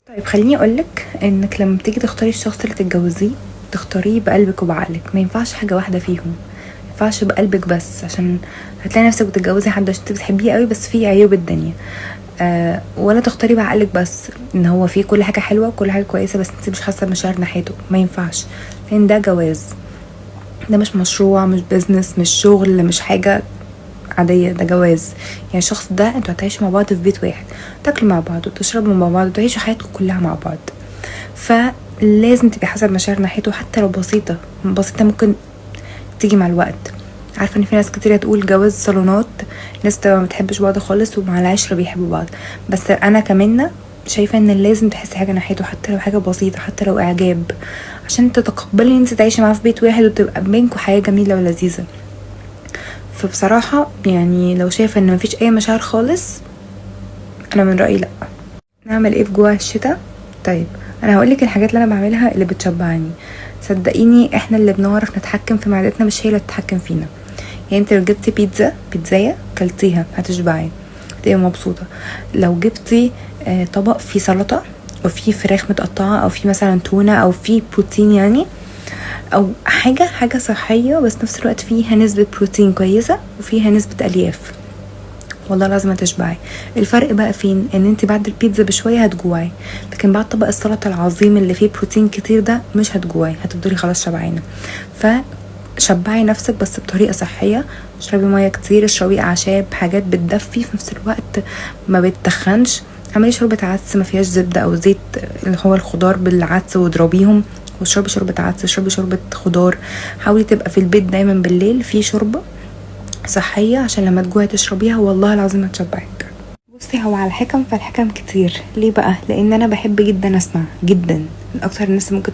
طيب خليني اقولك انك لما بتيجي تختاري الشخص اللي تتجوزيه تختاريه بقلبك وبعقلك، ما ينفعش حاجه واحده فيهم. ما ينفعش بقلبك بس، عشان هتلاقي نفسك بتتجوزي حد عشان انت بتحبيه قوي بس فيه عيوب الدنيا. ولا تختاري بعقلك بس ان هو فيه كل حاجه حلوه وكل حاجه كويسه بس انت مش حاسه بمشاعر ناحيته. ما ينفعش، لان ده جواز، ده مش مشروع، مش بيزنس، مش شغل، مش حاجه عاديه، ده جواز. يعني الشخص ده انتوا هتعيشوا مع بعض في بيت واحد، تاكلوا مع بعض وتشربوا مع بعض وتعيشوا حياتكم كلها مع بعض. فلازم تبقي حاسه بمشاعر ناحيته حتى لو بسيطه بسيطه، ممكن تيجي مع الوقت. عارفه ان في ناس كتير تقول جواز صالونات، ناس تبقى ما بتحبش بعض خالص ومع العشره بيحبوا بعض، بس انا كمان شايفه ان لازم تحسي حاجه ناحيته حتى لو حاجه بسيطه، حتى لو اعجاب، عشان تتقبلي ان انت تعيشي معاه في بيت واحد وتبقى بينكم حياه جميله ولذيذه. فبصراحه يعني لو شايفه ان مفيش اي مشاعر خالص، انا من رايي لا. نعمل ايه في جوا الشتاء؟ طيب انا هقولك الحاجات اللي انا بعملها اللي بتشبعني. صدقيني احنا اللي بنعرف نتحكم في معدتنا، مش هي اللي تتحكم فينا. يعني انت لو جبتي بيتزاية كلتيها هتشبعي، تبقي مبسوطة. لو جبتي طبق فيه سلطة وفيه فراخ متقطعة او فيه مثلا تونة او فيه بروتين، يعني او حاجة صحية بس نفس الوقت فيها نسبة بروتين كويسة وفيها نسبة الياف، والله لازم هتشبعي. الفرق بقى فين؟ ان انت بعد البيتزا بشويه هتجوعي، لكن بعد طبق السلطه العظيم اللي فيه بروتين كتير ده مش هتجوعي، هتفضلي خلاص شبعانه. فشبعي نفسك بس بطريقه صحيه. اشربي ميه كتير، اشربي اعشاب، حاجات بتدفي في نفس الوقت ما بتتخنش. اعملي شوربه عدس ما فيهاش زبده او زيت، اللي هو الخضار بالعدس واضربيهم واشربي شوربه عدس، اشربي شوربه خضار. حاولي تبقى في البيت دايما بالليل في شوربه صحية عشان لما تجوعي تشربيها والله العظيم هتشبعك. بصي هو على الحكم، فالحكم كتير. ليه بقى؟ لان انا بحب جدا اسمع، جدا من اكتر الناس ممكن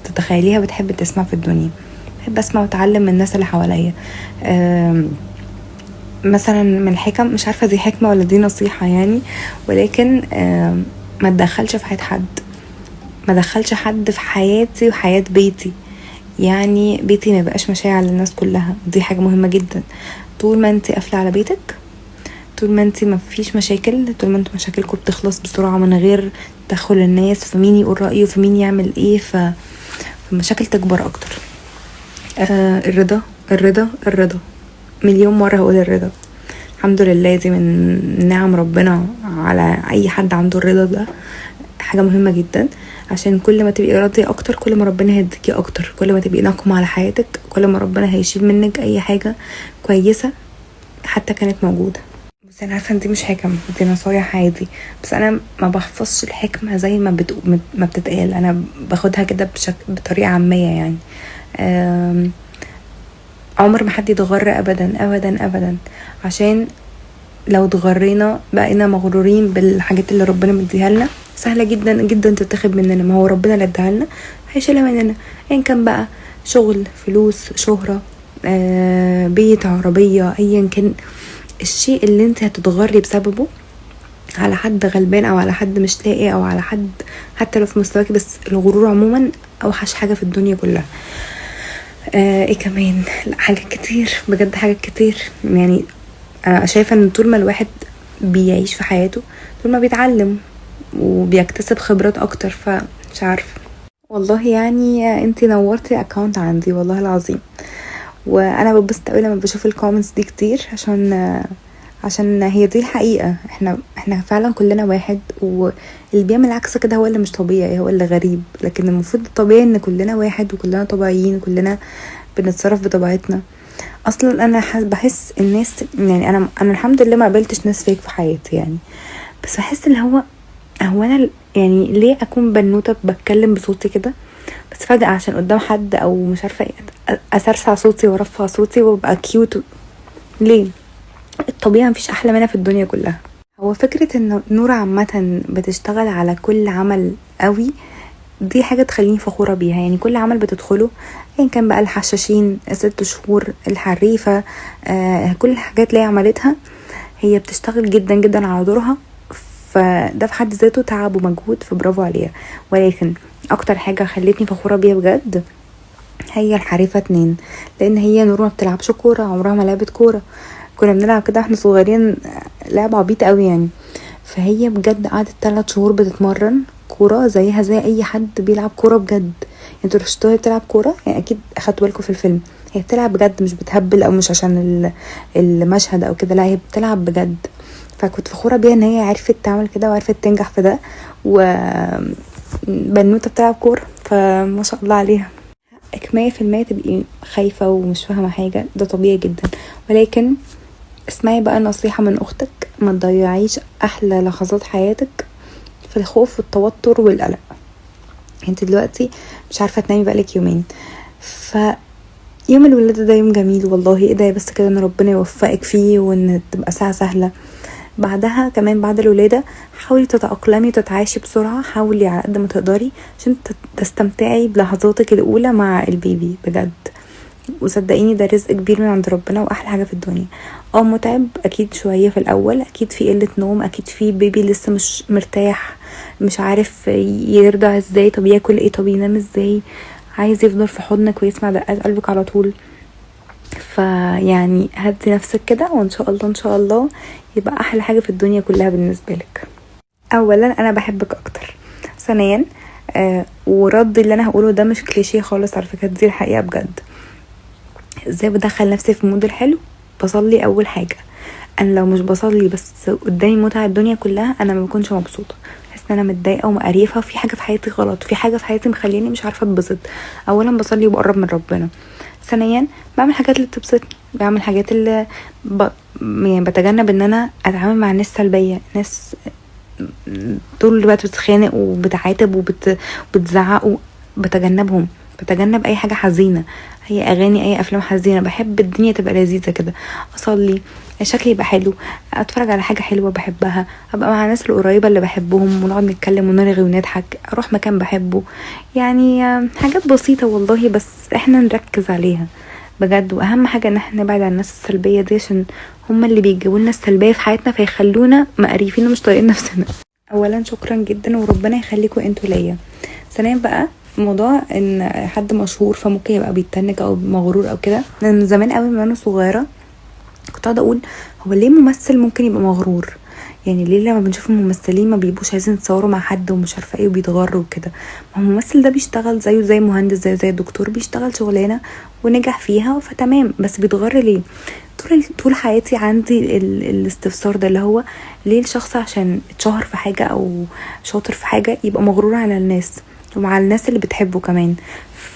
تتخيليها بتحب تسمع في الدنيا. بحب اسمع واتعلم من الناس اللي حواليا. مثلا من الحكم، مش عارفة دي حكمة ولا دي نصيحة يعني، ولكن ما تدخلش في حياة حد، ما دخلش حد في حياتي وحياة بيتي. يعني بيتي ما بقاش مشاعر للناس كلها، دي حاجة مهمة جدا. طول ما انت قافله على بيتك، طول ما انت ما فيش مشاكل، طول ما انتوا مشاكلكم بتخلص بسرعه من غير تدخل الناس في مين يقول رايه في مين يعمل ايه، فالمشاكل تكبر اكتر. الرضا الرضا الرضا، مليون مره هقول الرضا. الحمد لله، دي من نعم ربنا على اي حد عنده الرضا ده، حاجه مهمه جدا. عشان كل ما تبقي راضيه اكتر كل ما ربنا هيديكي اكتر، كل ما تبقي ناقمه على حياتك كل ما ربنا هيشيل منك اي حاجه كويسه حتى كانت موجوده. بس انا عارفه ان دي مش حكم، دي نصايح عادي، بس انا ما بحفظش الحكمه زي ما بتتقال، انا باخدها كده بطريقه عاميه يعني. عمر ما حد يتغر ابدا ابدا ابدا، عشان لو اتغرينا بقينا مغرورين بالحاجات اللي ربنا مديها لنا، سهله جدا جدا تتاخد مننا. ما هو ربنا اللي اداها لنا هيشيلها مننا، ان كان بقى شغل، فلوس، شهره، بيت، عربيه، ايا كان الشيء اللي انت هتتغري بسببه على حد غلبان او على حد مش لاقي او على حد حتى لو في مستواكي. بس الغرور عموما اوحش حاجه في الدنيا كلها. ايه كمان؟ لا حاجات كتير بجد، حاجات كتير يعني. انا شايفه ان طول ما الواحد بيعيش في حياته طول ما بيتعلم وبيكتسب خبرات اكتر، فمش عارفه والله. يعني انتي نورتي اكاونت عندي والله العظيم، وانا ببسط قوي لما بشوف الكومنتس دي كتير، عشان هي دي الحقيقة. احنا فعلا كلنا واحد، واللي بيعمل عكس كده هو اللي مش طبيعي، هو اللي غريب. لكن المفروض الطبيعي ان كلنا واحد وكلنا طبيعيين وكلنا بنتصرف بطبيعتنا. اصلا انا بحس الناس، يعني انا الحمد لله ما قابلتش ناس فيك في حياتي يعني، بس بحس اللي هو انا يعني ليه اكون بنوتة بتكلم بصوتي كده بس فجأة عشان قدام حد او مش عارفة اسرسع صوتي وارفع صوتي وابقى كيوت؟ ليه؟ الطبيعة مفيش احلى منها في الدنيا كلها. هو فكرة ان نور عامة بتشتغل على كل عمل قوي، دي حاجة تخليني فخورة بيها. يعني كل عمل بتدخله، يعني كان بقى الحشاشين، 6 شهور، الحريفة، كل الحاجات اللي هي عملتها هي بتشتغل جدا جدا على دورها، فده في حد ذاته تعب ومجهود، فبرافو عليها. ولكن اكتر حاجة خلتني فخورة بيها بجد هي الحريفة 2، لان هي نور ما بتلعبش كورة، عمرها ما لعبت كورة، كنا بنلعب كده احنا صغيرين لعب عبيط قوي يعني. فهي بجد قعدت 3 شهور بتتمرن كوره زيها زي اي حد بيلعب كوره بجد. انتوا لو شفتوها بتلعب كوره يعني اكيد اخدتوا بالكم في الفيلم، هي بتلعب بجد مش بتهبل او مش عشان المشهد او كده، لا هي بتلعب بجد. فكنت فخوره بيها ان هي عرفت تعمل كده وعرفت تنجح في ده، وبنوته بتلعب كوره فما شاء الله عليها. حقك 100% تبقي خايفه ومش فاهمه حاجه، ده طبيعي جدا، ولكن اسمعي بقى نصيحه من اختك، ما تضيعيش احلى لحظات حياتك في الخوف والتوتر والقلق. انت دلوقتي مش عارفه تنامي بقالك يومين، ف يوم الولادة ده يوم جميل والله، ادعي بس كده ان ربنا يوفقك فيه وان تبقى ساعة سهلة. بعدها كمان بعد الولادة حاولي تتأقلمي وتتعايشي بسرعة، حاولي على قد ما تقدري عشان تستمتعي بلحظاتك الأولى مع البيبي بجد. وصدقيني ده رزق كبير من عند ربنا واحلى حاجة في الدنيا. متعب اكيد شوية في الاول، اكيد في قلة نوم، اكيد في بيبي لسه مش مرتاح، مش عارف يرضع ازاي، طب ياكل ايه، طب ينام ازاي، عايز يفضل في حضنك ويسمع دقات قلبك على طول. فيعني هدي نفسك كده وان شاء الله ان شاء الله يبقى احلى حاجة في الدنيا كلها بالنسبة لك. اولا انا بحبك اكتر. ثانيا ورد اللي انا هقوله ده مش كليشيه خالص على فكرة، دي الحقيقة بجد. ازاي بدخل نفسي في مود الحلو؟ بصلي اول حاجة. انا لو مش بصلي بس قدامي متعة الدنيا كلها انا ما بكونش مبسوطة، بحس ان انا متضايقه ومقريفه وفي حاجه في حياتي غلط، في حاجه في حياتي مخليني مش عارفه اتبسط. اولا بصلي وبقرب من ربنا. ثانيا بعمل حاجات اللي بتبسطني، بعمل حاجات اللي يعني بتجنب ان انا اتعامل مع ناس سلبيه، ناس طول الوقت بتتخانق وبتعاتب وبتزعق، بتجنبهم، بتجنب اي حاجه حزينه، اي اغاني، اي افلام حزينه. بحب الدنيا تبقى لذيذه كده، اصلي، شكلي يبقى حلو، اتفرج على حاجه حلوه بحبها، ابقى مع الناس القريبه اللي بحبهم ونقعد نتكلم ونرغي ونضحك، اروح مكان بحبه. يعني حاجات بسيطه والله، بس احنا نركز عليها بجد. واهم حاجه ان احنا نبعد عن الناس السلبيه دي، عشان هما اللي بيجيبوا لنا السلبيه في حياتنا فيخلونا مقريفين ومش طايقين نفسنا. اولا شكرا جدا وربنا يخليكم انتوا ليا. ثانيا بقى موضوع ان حد مشهور فممكن يبقى بيتنك او مغرور او كده، من زمان قوي من وانا صغيره كنت قاعده اقول هو ليه ممثل ممكن يبقى مغرور؟ يعني ليه لما بنشوف الممثلين ما بيبقوش عايزين يتصوروا مع حد ومش عارفه ايه وبيتغروا وكده؟ ما هو الممثل ده بيشتغل زيه زي مهندس، زي الدكتور، بيشتغل شغلانه ونجح فيها فتمام، بس بيتغر ليه؟ طول حياتي عندي الاستفسار ده، اللي هو ليه الشخص عشان اتشهر في حاجه او شاطر في حاجه يبقى مغرور على الناس ومع الناس اللي بتحبه كمان؟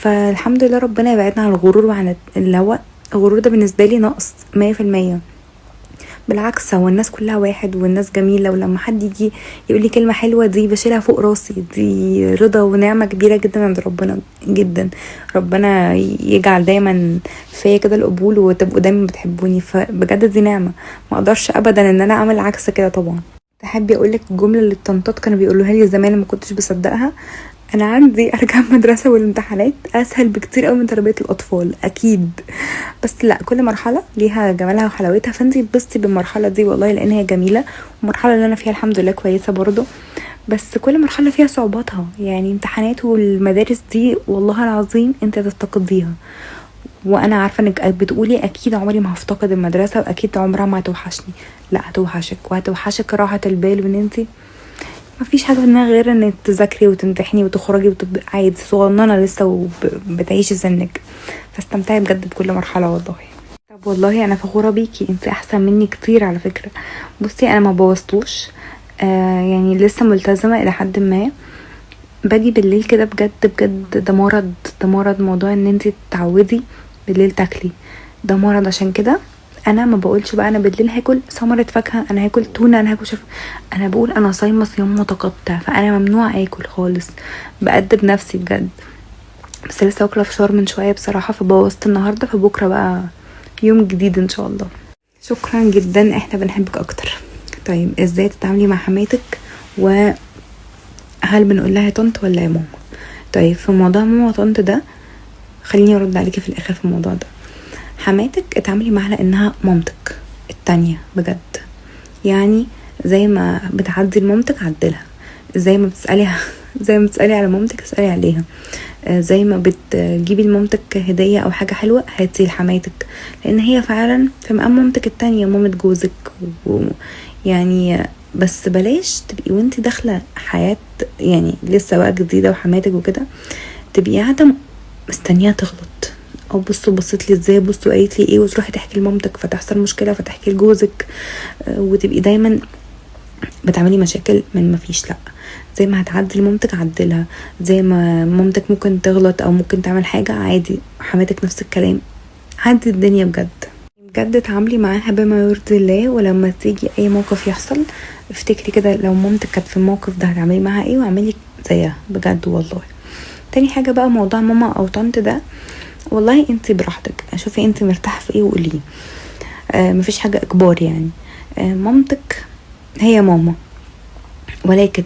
فالحمد لله ربنا يبعدنا عن الغرور وعن اللي هو الغرور ده بالنسبه لي نقص 100%. بالعكس هو الناس كلها واحد والناس جميله، ولما حد يجي يقول لي كلمه حلوه دي بشيلها فوق راسي، دي رضا ونعمه كبيره جدا عند ربنا جدا. ربنا يجعل دايما فيا كده القبول وتبقوا دايما بتحبوني، فبجد دي نعمه، ما اقدرش ابدا ان انا اعمل عكس كده طبعا. تحبي اقولك الجمله اللي الطنطات كانوا بيقولوها لي زمان ما كنتش بصدقها؟ انا عندي ارجع المدرسه والامتحانات اسهل بكتير قوي من تربيه الاطفال اكيد، بس لا، كل مرحله ليها جمالها وحلاوتها، فانتي اتبسطي بالمرحله دي والله لان هي جميله، والمرحله اللي انا فيها الحمد لله كويسه برضو، بس كل مرحله فيها صعوباتها. يعني امتحانات والمدارس دي والله العظيم انت تفتقديها، وانا عارفه انك بتقولي اكيد عمري ما هفتقد المدرسه واكيد عمرها ما هتوحشني. لا هتوحشك، وهتوحشك راحه البال، وان انتي ما فيش حاجه في غير انك تذاكري وتمتحني وتخرجي وتبقي عادي صغننه لسه وبتعيشي سنك، فاستمتعي بجد بكل مرحله والله. طب والله انا فخوره بيكي، انت احسن مني كتير على فكره. بصي انا ما بوظتوش، يعني لسه ملتزمه الى حد ما، باجي بالليل كده بجد بجد، ده مرض موضوع ان انت تتعودي بالليل تاكلي، ده مرض. عشان كده انا ما بقولش بقى انا بالليل هاكل ثمرة فاكهه، انا هاكل تونه، انا هاكل انا بقول انا صايمه صيام متقطع، فانا ممنوع اكل خالص، بأدب نفسي بجد. بس لسه واكله فشار من شويه بصراحه فبوظت النهارده، فبكره بقى يوم جديد ان شاء الله. شكرا جدا، احنا بنحبك اكتر. طيب ازاي تتعاملي مع حماتك، وهل بنقول لها يا طنط ولا يا ماما؟ طيب في موضوع ماما وطنط ده خليني ارد عليكي في الاخر. في الموضوع ده حماتك اتعاملي معها لانها مامتك التانية بجد، يعني زي ما بتعدي لمامتك عدلها، زي ما بتسألي على مامتك اسألي عليها، زي ما بتجيبي لمامتك هدية او حاجة حلوة هاتي لحماتك، لان هي فعلا في مقام مامتك التانية، مامة جوزك، ويعني بس بلاش تبقي وانتي داخله حياه يعني لسه بقى جديده وحماتك وكده تبقي قاعده مستنيه تغلط، او بصت لي ازاي، بصوا قالت لي ايه، وتروحي تحكي لمامتك فتحصل مشكله فتحكي لجوزك، وتبقي دايما بتعملي مشاكل من ما فيش. لا، زي ما هتعدي لمامتك عدلها، زي ما مامتك ممكن تغلط او ممكن تعمل حاجه عادي، حماتك نفس الكلام، عدي الدنيا بجد بجد، اتعاملي معاها بما يرضي الله. ولما تيجي اي موقف يحصل افتكري كده لو مامتك كانت في الموقف ده هتعملي معاها ايه، واعملي زيها بجد والله. تاني حاجه بقى موضوع ماما او طنط ده، والله انت براحتك، شوفي انت مرتاحه في ايه وقوليه. مفيش حاجه اجبار يعني. مامتك هي ماما، ولكن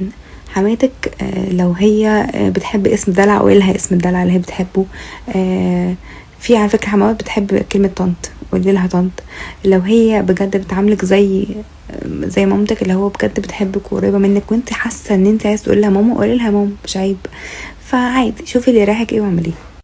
حماتك لو هي بتحب اسم دلع قولي اسم الدلع اللي هي بتحبه. في على فكره حموات بتحب كلمه طنط، قولي لها طنط. لو هي بجد بتعاملك زي مامتك، اللي هو بجد بتحبك وقريبه منك، وانت حاسه ان انت عايز تقول لها ماما، قولي لها ماما، مش عيب. فعادي، شوفي اللي رايحك ايه واعمليه.